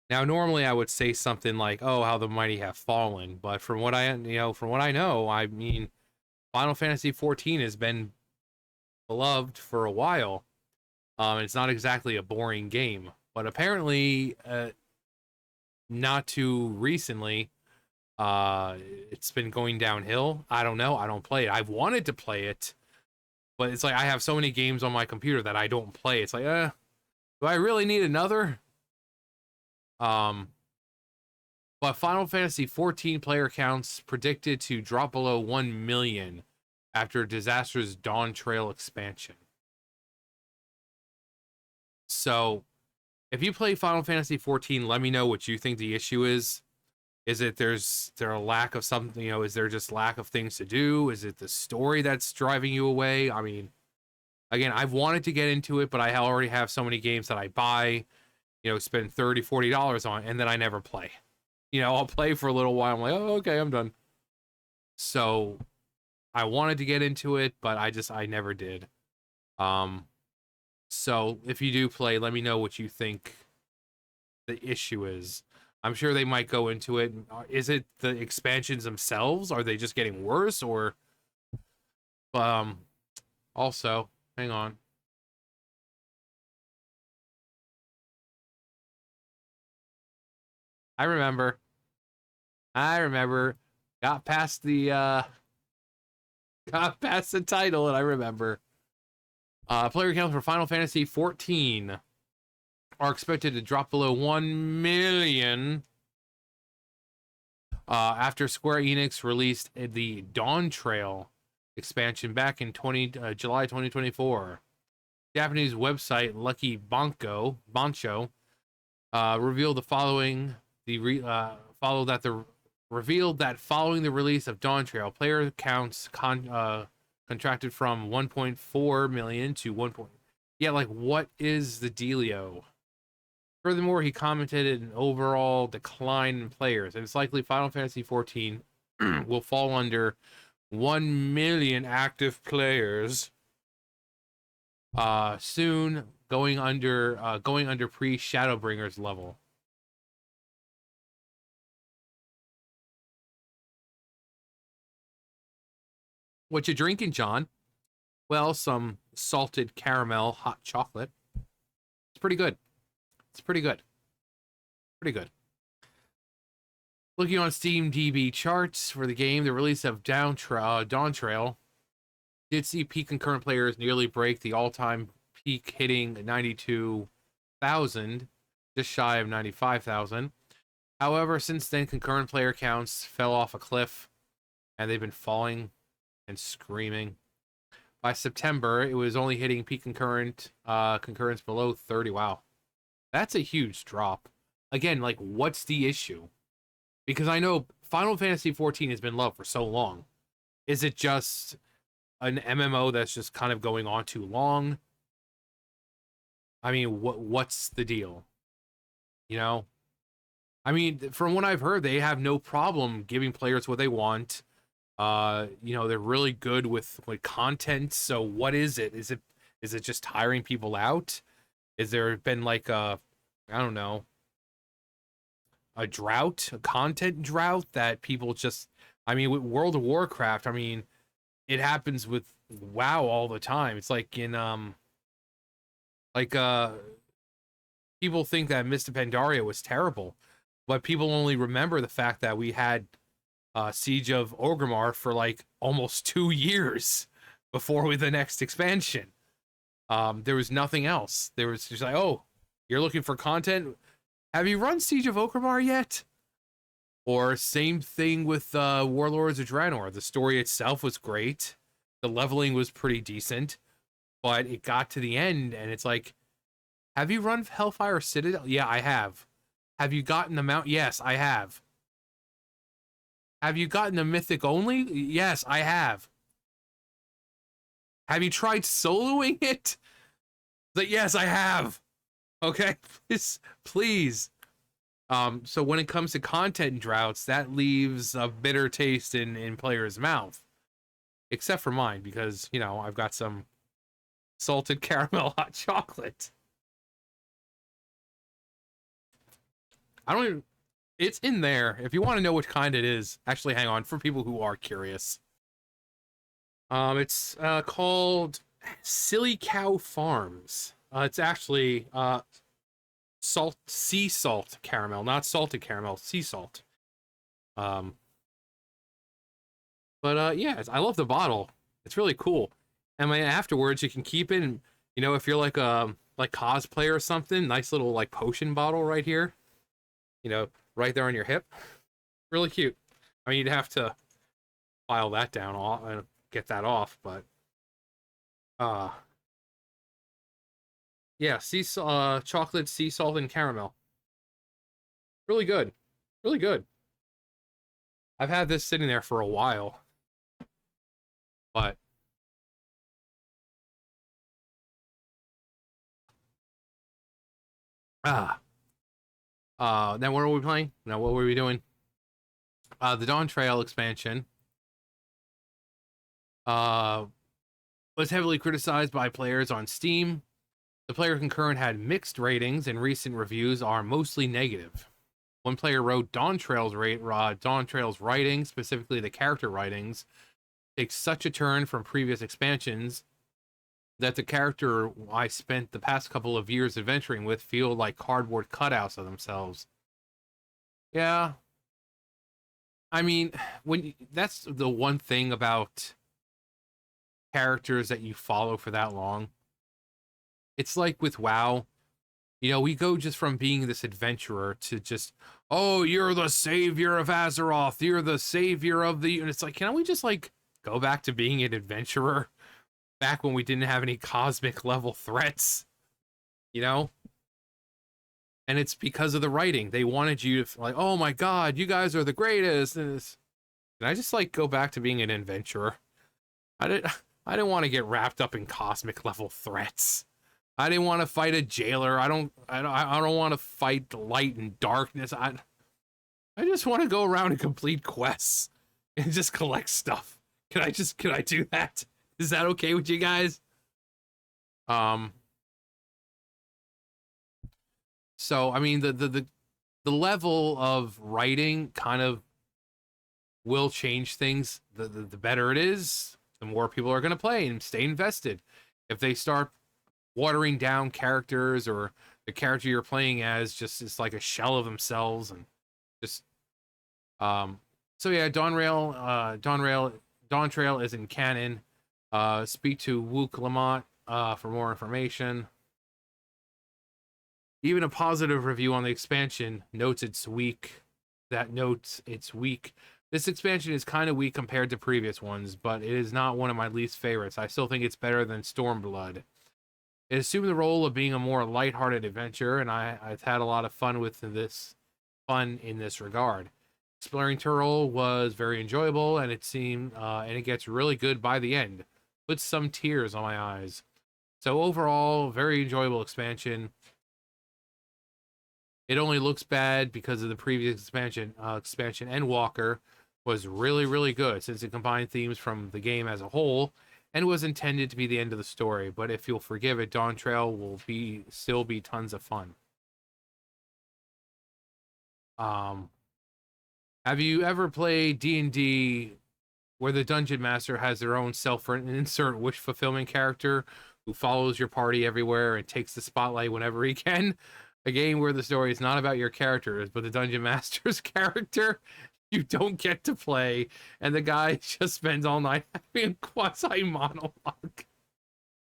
Now, normally I would say something like, "Oh, how the mighty have fallen," but from what from what I know, I mean, Final Fantasy 14 has been beloved for a while. It's not exactly a boring game, but apparently, not too recently, it's been going downhill. I don't know. I don't play it. I've wanted to play it, but it's like I have so many games on my computer that I don't play. It's like, do I really need another? Um, but Final Fantasy 14 player counts predicted to drop below 1 million after disastrous Dawntrail expansion. So, if you play Final Fantasy 14, let me know what you think the issue is. Is it there a lack of something, is there just lack of things to do? Is it the story that's driving you away? I mean, again, I've wanted to get into it, but I already have so many games that I buy, spend $30, $40 on, and then I never play. I'll play for a little while. I'm like, oh, okay, I'm done. So I wanted to get into it, but I never did. So if you do play, let me know what you think the issue is. I'm sure they might go into it. Is it the expansions themselves? Are they just getting worse? Or um also, hang on. I remember. I remember. Got past the got past the title and I remember. Player counts for Final Fantasy 14 are expected to drop below 1 million after Square Enix released the Dawntrail expansion back in July 2024. Japanese website Lucky Bancho revealed the following revealed that following the release of Dawntrail, player counts contracted from 1.4 million to 1. Yeah, like what is the dealio? Furthermore, he commented an overall decline in players, and it's likely Final Fantasy 14 will fall under 1 million active players soon, going under pre Shadowbringers level. What you drinking, John? Well, some salted caramel hot chocolate. It's pretty good. It's pretty good. Pretty good. Looking on Steam DB charts for the game, the release of Dawntrail did see peak concurrent players nearly break the all-time peak, hitting 92,000, just shy of 95,000. However, since then, concurrent player counts fell off a cliff, and they've been falling and screaming. By September, it was only hitting peak concurrence below 30. Wow, that's a huge drop. Again, like, what's the issue? Because I know Final Fantasy 14 has been loved for so long. Is it just an MMO that's just kind of going on too long? I mean, what's the deal? I mean, from what I've heard, they have no problem giving players what they want. They're really good with content. So what is it? Is it just tiring people out? Is there been like I don't know, a drought, a content drought that people just, I mean, with World of Warcraft, I mean, it happens with WoW all the time. It's like in like people think that Mist of Pandaria was terrible, but people only remember the fact that we had Siege of Orgrimmar for like almost 2 years before the next expansion. There was nothing else. There was just like, oh, you're looking for content? Have you run Siege of Orgrimmar yet? Or same thing with Warlords of Draenor. The story itself was great. The leveling was pretty decent, but it got to the end and it's like, have you run Hellfire Citadel? Yeah, I have. Have you gotten the mount? Yes, I have. Have you gotten the Mythic only? Yes, I have. Have you tried soloing it? Yes, I have. Okay, please. So when it comes to content droughts, that leaves a bitter taste in players' mouth. Except for mine, because, I've got some salted caramel hot chocolate. I don't even, it's in there. If you want to know which kind it is, actually hang on for people who are curious. It's called Silly Cow Farms. It's actually sea salt caramel, not salted caramel, sea salt. Um, but yeah, I love the bottle. It's really cool. And then afterwards, you can keep it. And, you know, if you're like cosplay or something, nice little like potion bottle right here. You know, right there on your hip. Really cute. I mean, you'd have to file that down and get that off, but uh yeah, chocolate, sea salt, and caramel. Really good. Really good. I've had this sitting there for a while, but ah, then what are we playing? Now what were we doing? The Dawntrail expansion uh was heavily criticized by players on Steam. The player concurrent had mixed ratings, and recent reviews are mostly negative. One player wrote Dawntrail's writing, specifically the character writings, takes such a turn from previous expansions that the character I spent the past couple of years adventuring with feel like cardboard cutouts of themselves. Yeah, I mean, that's the one thing about characters that you follow for that long. It's like with WoW, you know, we go just from being this adventurer to just, oh, you're the savior of Azeroth, you're the savior of the, and it's like, can we just like go back to being an adventurer back when we didn't have any cosmic level threats, you know? And it's because of the writing. They wanted you to like, oh my god, you guys are the greatest. And can I just like go back to being an adventurer? I didn't want to get wrapped up in cosmic level threats. I didn't want to fight a jailer. I don't want to fight light and darkness. I just want to go around and complete quests and just collect stuff. Can I do that? Is that okay with you guys? Um so I mean the level of writing kind of will change things. The better it is, the more people are going to play and stay invested. If they start watering down characters, or the character you're playing as just is like a shell of themselves, and just so yeah, Dawntrail is in canon. Speak to Wook Lamont for more information. Even a positive review on the expansion notes it's weak. This expansion is kind of weak compared to previous ones, but it is not one of my least favorites. I still think it's better than Stormblood. It assumed the role of being a more lighthearted adventure, and I've had a lot of fun in this regard. Exploring Turtle was very enjoyable, and it gets really good by the end. Puts some tears on my eyes. So overall, very enjoyable expansion. It only looks bad because of the previous expansion. Endwalker was really, really good since it combined themes from the game as a whole and was intended to be the end of the story. But if you'll forgive it, Dawntrail will still be tons of fun. Have you ever played D&D where the dungeon master has their own self-insert wish fulfillment character who follows your party everywhere and takes the spotlight whenever he can? A game where the story is not about your characters, but the dungeon master's character you don't get to play, and the guy just spends all night having a quasi monologue,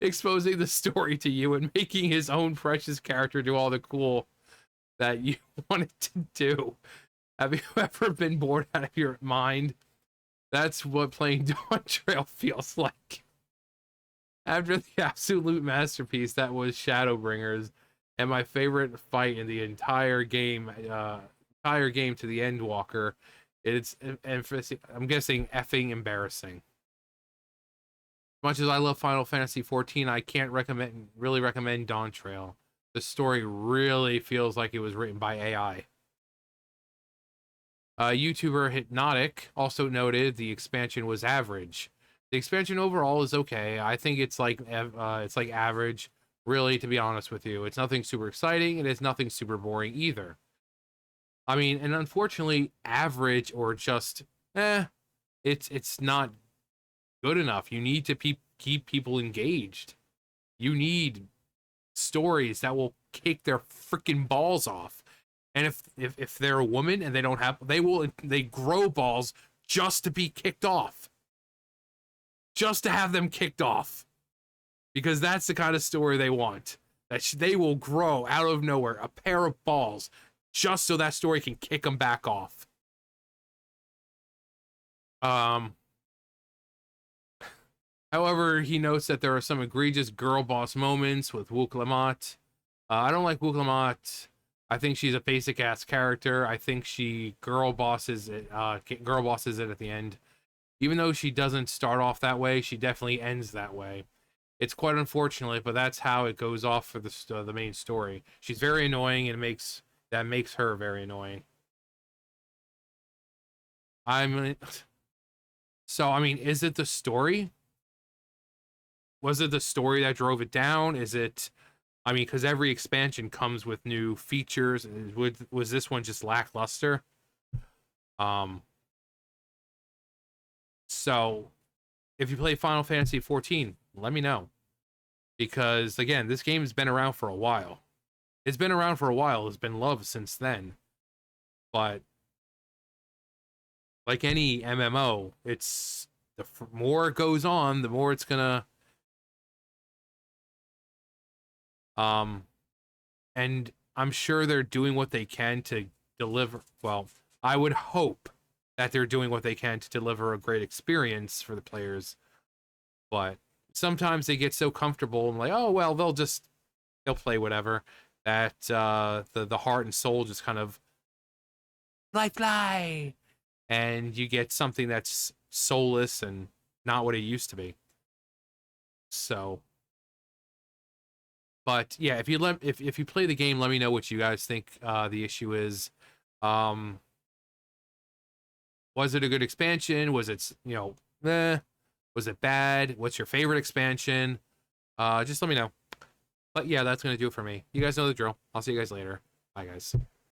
exposing the story to you and making his own precious character do all the cool that you wanted to do. Have you ever been bored out of your mind? That's what playing Dawntrail feels like. After the absolute masterpiece that was Shadowbringers, and my favorite fight in the entire game to the Endwalker, I'm guessing effing embarrassing. Much as I love Final Fantasy XIV, I can't really recommend Dawntrail. The story really feels like it was written by AI. YouTuber Hypnotic also noted the expansion was average. The expansion overall is okay. I think it's like average. Really, to be honest with you, it's nothing super exciting, and it's nothing super boring either. I mean, and unfortunately, average or just it's not good enough. You need to keep people engaged. You need stories that will kick their freaking balls off. And if they're a woman and they grow balls just to be kicked off, just to have them kicked off, because that's the kind of story they want. They will grow out of nowhere a pair of balls just so that story can kick them back off. Um, However, he notes that there are some egregious girl boss moments with Wook Lamont. I don't like Wook Lamont. I think she's a basic ass character. I think she girl bosses it at the end. Even though she doesn't start off that way, she definitely ends that way. It's quite unfortunate, but that's how it goes off for the main story. She's very annoying, and that makes her very annoying. I mean, so I mean, is it the story? Was it the story that drove it down? Is it? I mean, because every expansion comes with new features. Was this one just lackluster? Um. So, if you play Final Fantasy 14, let me know, because again, this game has been around for a while. It's been around for a while. It's been loved since then. But like any MMO, it's the more it goes on, the more it's gonna and I'm sure they're doing what they can to deliver. Well, I would hope that they're doing what they can to deliver a great experience for the players. But sometimes they get so comfortable and like, oh well, they'll play whatever, that the heart and soul just kind of fly, and you get something that's soulless and not what it used to be. So, but yeah, if you play the game, let me know what you guys think the issue is. Um, was it a good expansion? Was it, was it bad? What's your favorite expansion? Just let me know. But yeah, that's gonna do it for me. You guys know the drill. I'll see you guys later. Bye, guys.